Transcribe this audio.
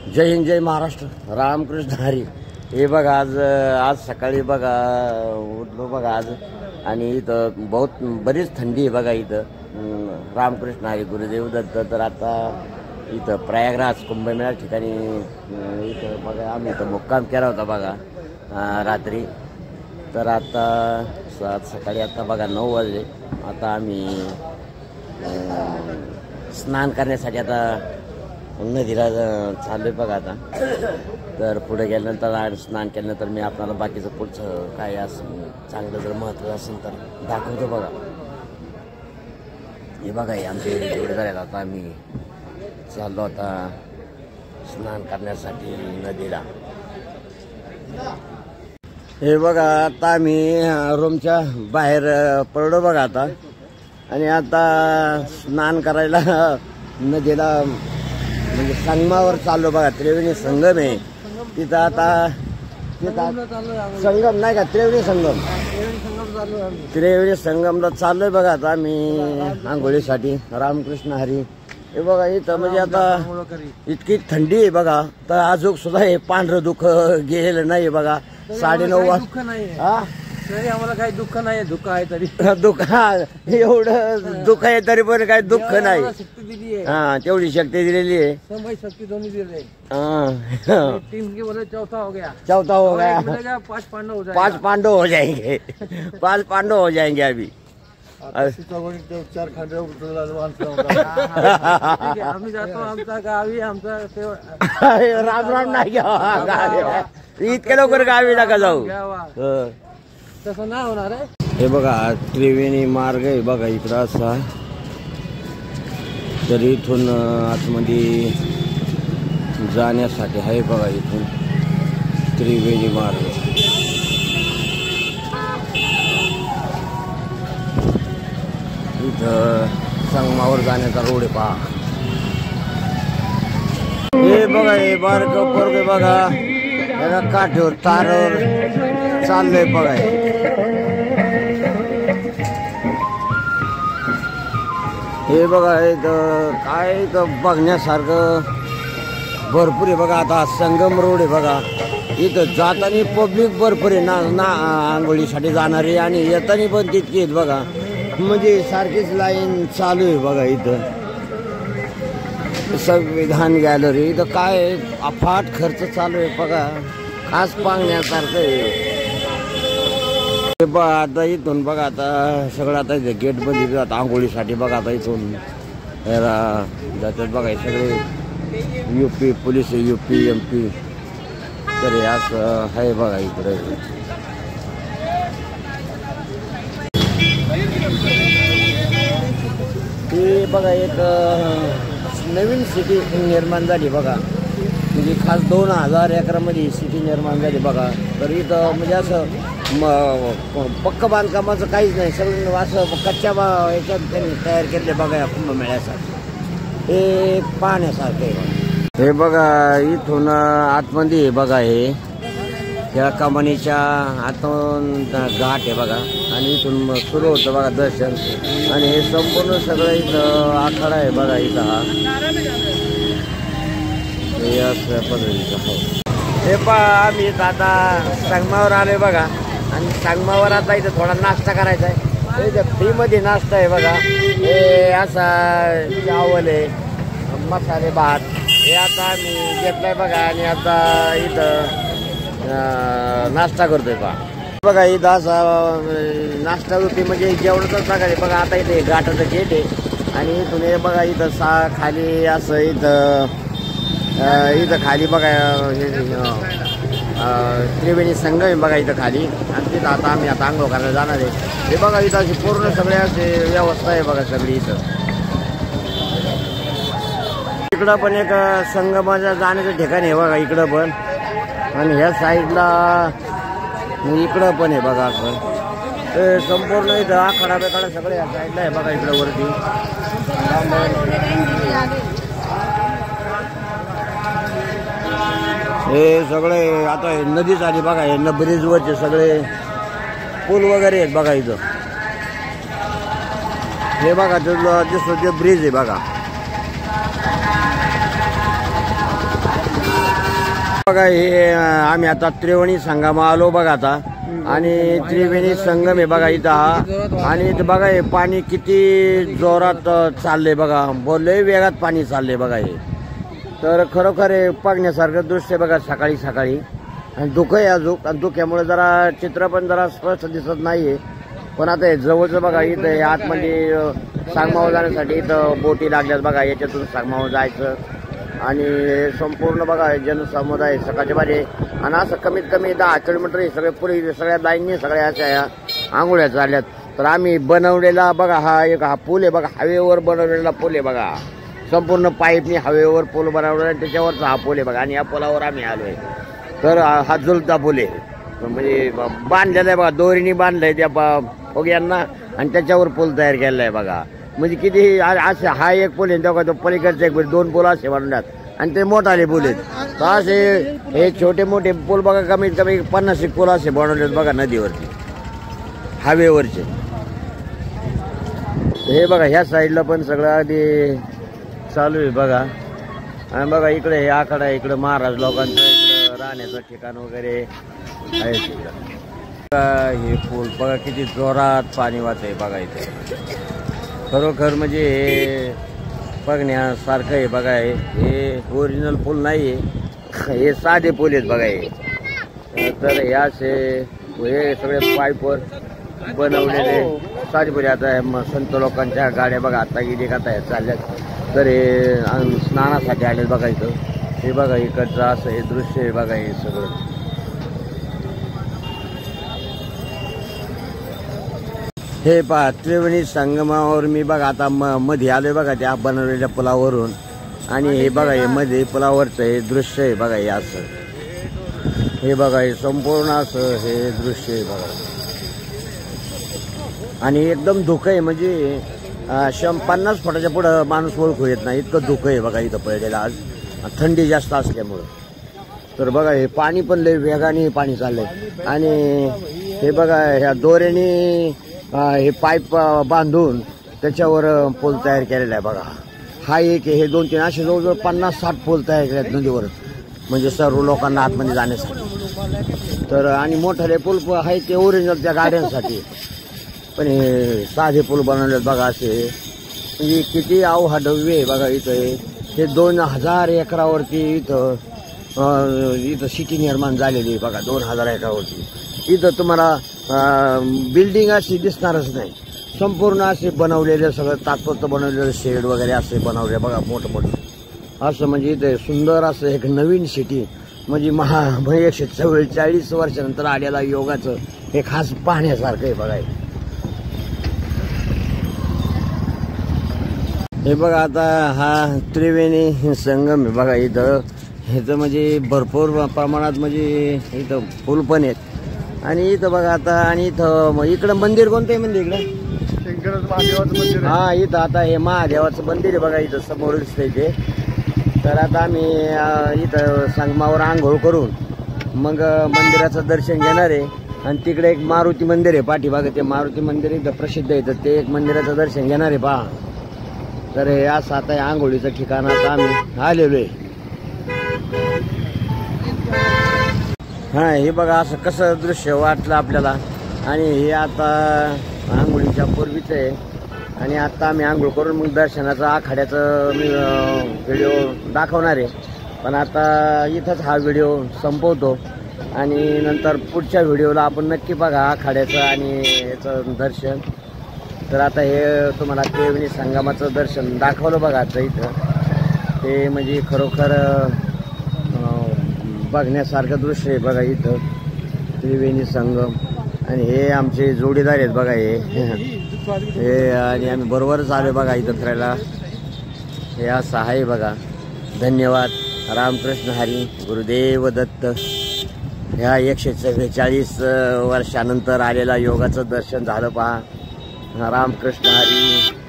जय हिंद जय महाराष्ट्र रामकृष्ण हरी। हे बघा आज सकाळी बघा उठलो बघा आज आणि इथं बरीच थंडी आहे बघा इथं। रामकृष्ण हरी गुरुदेव दत्त। तर आता इथं प्रयागराज कुंभमेळा ठिकाणी इथं बघा आम्ही इथं मुक्काम केला होता बघा रात्री। तर आता सकाळी आता बघा 9 वाजले। आता आम्ही स्नान करण्यासाठी आता नदीला चाललोय बघा आता। तर पुढे गेल्यानंतर स्नान केल्यानंतर मी आपल्याला बाकीचं पुढचं काय असं चांगलं जर महत्त्व असेल तर दाखवतो बघा। हे बघा हे आमचे जोडीदार आहेत। आता आम्ही चाललो आता स्नान करण्यासाठी नदीला। हे बघा आता आम्ही रूमच्या बाहेर पडलो बघा आता आणि आता स्नान करायला नदीला म्हणजे संगमावर चाललो बघा। त्रिवेणी संगम आहे तिथं आता संगम नाही का त्रिवेणी संगम त्रिवेणी संगमला चाललोय बघा आता आम्ही आंघोळीसाठी। रामकृष्ण हरी। हे बघा इथं म्हणजे आता इतकी थंडी आहे बघा। तर अजून सुद्धा हे पांढरं दुःख गेलेलं नाही बघा। 9:30 वाजता आम्हाला काही दुःख नाही। दुःख आहे तरी दुःख एवढं दुःख आहे तरी पण काही दुःख नाही। शक्ती दिली आहे। हाँ तेवढी शक्ति दिलेली है। समय शक्ति दोनों दिल रहे। हाँ टीम के बोले चौथा हो गया। 5 पांडव हो जाएंगे। 5 पांडव हो जाएंगे 5 पांडव हो जाएंगे अभी। आम्ही जातो आमचा गावी आमचा राम राम नाही गावी इतके लवकर गावी नका जाऊ। तसं नाही होणार आहे। हे बघा त्रिवेणी मार्ग आहे बघा इकडं असा। तर इथून आतमध्ये जाण्यासाठी आहे बघा इथून त्रिवेणी मार्ग। इथं संगमावर जाण्याचा रोड आहे पहा। हे बघा हे बारकं पोरगं बघा एका काठीवर तारावर चाललंय बघा। हे बघा इथं काय इथं बघण्यासारखं भरपूर आहे बघा। आता संगम रोड आहे बघा। इथं जाताना पब्लिक भरपूर आहे ना आंघोळीसाठी जाणारे आणि येताना पण तितकी आहेत बघा। म्हणजे सारखीच लाईन चालू आहे बघा। इथं संविधान गॅलरी इथं काय अफाट खर्च चालू आहे बघा। खास पाहण्यासारखं आहे। बघा आता इथून बघा आता सगळं आता इथे गेट बंद जातात आंघोळीसाठी बघा। आता इथून जातात बघा सगळे UP पोलीस UP MP। तर हे असं आहे बघा इकडे। हे बघा एक नवीन सिटी निर्माण झाली बघा। म्हणजे खास 2000 एकरामध्ये सिटी निर्माण झाली बघा। तर इथं म्हणजे असं पक्क बांधकामाचं काहीच नाही। सगळं असं कच्च्या याच्यात त्यांनी तयार केले बघा या कुंभमेळ्यासाठी। हे पाहण्यासारखं आहे। हे बघा इथून आतमध्ये बघा हे त्या कमानीच्या आतून घाट आहे बघा आणि इथून सुरू होतं बघा दर्शन। आणि हे संपूर्ण सगळं इथं आखाडा आहे बघा इथं हा। हे असं पद्धतीचं हे पहा आम्ही आता संगमावर आलोय बघा। आणि संगमावर आता इथं थोडा नाश्ता करायचा आहे। इथं फ्रीमध्ये नाश्ता आहे बघा। हे असा चावल आहे मसाले भात हे आता आम्ही घेतलाय बघा। आणि आता इथं नाश्ता करतोय पहा बघा। इथं असा नाश्ता होती म्हणजे जेवणाचाच प्रकार आहे बघा। आता इथे घाटाचं गेट आहे आणि इथून हे बघा इथं खाली असं इथं खाली बघा त्रिवेणी संगम आहे बघा इथं खाली। आणि तिथं आता आम्ही आता आंघोळ करायला जाणार आहे। हे बघा इथं अशी पूर्ण सगळे असे व्यवस्था आहे बघा सगळी इथं। इकडं पण एक संगमाच्या जाण्याचं ठिकाण आहे बघा इकडं पण। आणि ह्या साईडला इकडं पण आहे बघा असं। ते संपूर्ण इथं आखाडा बेखाडा सगळे या साईडला आहे बघा इकडं वरती। हे सगळे आता नदीच आली बघा। हे ब्रिजवरचे सगळे पूल वगैरे आहेत बघा इथं। हे बघा दिसतो ते ब्रिज आहे बघा। बघा हे आम्ही आता त्रिवेणी संगम आलो बघा आता, आणि त्रिवेणी संगम आहे बघा इथं हा, आणि इथं बघा हे पाणी किती जोरात चाललंय बघा, लय वेगात पाणी चाललंय बघा हे. तर खरोखर हे बघण्यासारखं दृश्य बघा सकाळी सकाळी. आणि धुकं आहे अजून, आणि धुक्यामुळे जरा चित्र पण जरा स्पष्ट दिसत नाहीये. पण आता हे जवळचं बघा इथं आतमध्ये सांगमाव जाण्यासाठी इथं बोटी लागल्यात बघा, याच्यातून सांगमाव जायचं. आणि संपूर्ण बघा जनसमुदाय सकाळच्या बारी, आणि असं कमीत कमी 10 किलोमीटर हे सगळे पुढे सगळ्या लाईनने सगळ्या अशा आंघोळ्या चालल्यात. तर आम्ही बनवलेला बघा हा पूल आहे बघा, हवेवर बनवलेला पूल आहे बघा, संपूर्ण पाईपनी हवेवर पूल बनवलेला आहे, त्याच्यावरचा हा पूल आहे बघा. आणि या पुलावर आम्ही आलोय. तर हा जुलता पूल आहे, म्हणजे बांधलेला आहे बघा, दोरीने बांधलाय त्या फुग्यांना, आणि त्याच्यावर पूल तयार केलेला आहे बघा. म्हणजे किती असे हा एक पूल आहे, तेव्हा तो पलीकडचा एक पूल, 2 पूल असे बनवल्यात, आणि ते मोठाले पूल आहेत. तर असे हे छोटे मोठे पूल बघा कमीत कमी 50 पूल असे बनवलेत बघा नदीवरती, हवेवरचे. हे बघा ह्या साईडला पण सगळं आधी चालू आहे बघा. आणि बघा इकडे हे आखाडा, इकडे महाराज लोकांचं इकडं राहण्याचं ठिकाण वगैरे आहे तिकडं. हे पूल बघा किती जोरात पाणी वाहत आहे बघा इथे. खरोखर म्हणजे हे बघण्यासारखं आहे बघा. हे ओरिजिनल पूल नाही आहे, हे साधे पूल आहेत बघा हे. तर हे असे हे सगळे पाईपवर बनवलेले साधे पूल. आता संत लोकांच्या गाड्या बघा आता गेली का आता चालल्यात. तर हे स्नानासाठी आले बघा इथं. हे बघा इकडचं असं हे दृश्य आहे बघा हे सगळं. हे पहा त्रिवेणी संगमावर मी बघा आता मध्ये आलोय बघा त्या बनवलेल्या पुलावरून. आणि हे बघा हे मध्ये पुलावरचं हे दृश्य आहे बघा हे असं. हे बघा हे संपूर्ण असं हे दृश्य आहे बघा. आणि एकदम धुकं आहे, म्हणजे 50 फुटाच्या पुढं माणूस ओळखू येत नाही इतकं धुकं आहे बघा इथं पडलेलं आज, थंडी जास्त असल्यामुळं. तर बघा हे पाणी पण लय वेगाने पाणी चाललंय. आणि हे बघा ह्या दोऱ्याने हे पाईप बांधून त्याच्यावर पूल तयार केलेला आहे बघा. हा एक हे 2-3 असे जवळजवळ 50-60 पूल तयार केले आहेत नदीवर, म्हणजे सर्व लोकांना आतमध्ये जाण्यासाठी. तर आणि मोठाले पूल आहे ते ओरिजिनल त्या गाड्यांसाठी, पण हे साधे पूल बनवलेत बघा असे. म्हणजे किती अवहाढव्य आहे बघा इथं. हे 2000 एकरावरती इथं सिटी निर्माण झालेली आहे बघा. 2000 एकरावरती इथं तुम्हाला बिल्डिंग अशी दिसणारच नाही, संपूर्ण असे बनवलेले सगळं तात्पुरतं बनवलेलं शेड वगैरे असे बनवले बघा मोठं मोठं असं. म्हणजे इथे सुंदर असं एक नवीन सिटी, म्हणजे 144 वर्षानंतर आलेला योगाचं हे खास पाहण्यासारखं आहे बघा. हे बघा आता हा त्रिवेणी संगम आहे बघा इथं. ह्याचं म्हणजे भरपूर प्रमाणात म्हणजे इथं पूल पण आहेत. आणि इथं बघा आता, आणि इथं इकडं मंदिर कोणतं आहे म्हणजे इकडं महादेवाचं मंदिर. हा इथं आता हे महादेवाचं मंदिर आहे बघा इथं समोर दिसतंय ते. तर आता आम्ही इथं संगमावर आंघोळ करून मग मंदिराचं दर्शन घेणार आहे. आणि तिकडे एक मारुती मंदिर आहे पाठीमागे, ते मारुती मंदिर इथं प्रसिद्ध आहे, तर ते एक मंदिराचं दर्शन घेणार आहे पहा. तर हे असं आता या आंघोळीचं ठिकाण आता आम्ही आलेलो आहे. हा हे बघा असं कसं दृश्य वाटलं आपल्याला. आणि हे आता आंघोळीच्या पूर्वीचं आहे. आणि आता आम्ही आंघोळ करून मग दर्शनाचं आखाड्याचं मी व्हिडिओ दाखवणार आहे. पण आता इथंच हा व्हिडिओ संपवतो, आणि नंतर पुढच्या व्हिडिओला आपण नक्की बघा आखाड्याचं आणि याचं दर्शन. तर आता हे तुम्हाला त्रिवेणी संगमाचं दर्शन दाखवलं बघा आता इथं. ते म्हणजे खरोखर बघण्यासारखं दृश्य आहे बघा इथं त्रिवेणी संगम. आणि हे आमचे जोडीदार आहेत बघा हे आणि आम्ही बरोबरच आलो बघा इथं फिरायला. हे असं आहे बघा. धन्यवाद. रामकृष्ण हरी. गुरुदेव दत्त. ह्या 144 वर्षानंतर आलेला योगाचं दर्शन झालं पहा. रामकृष्ण हरी.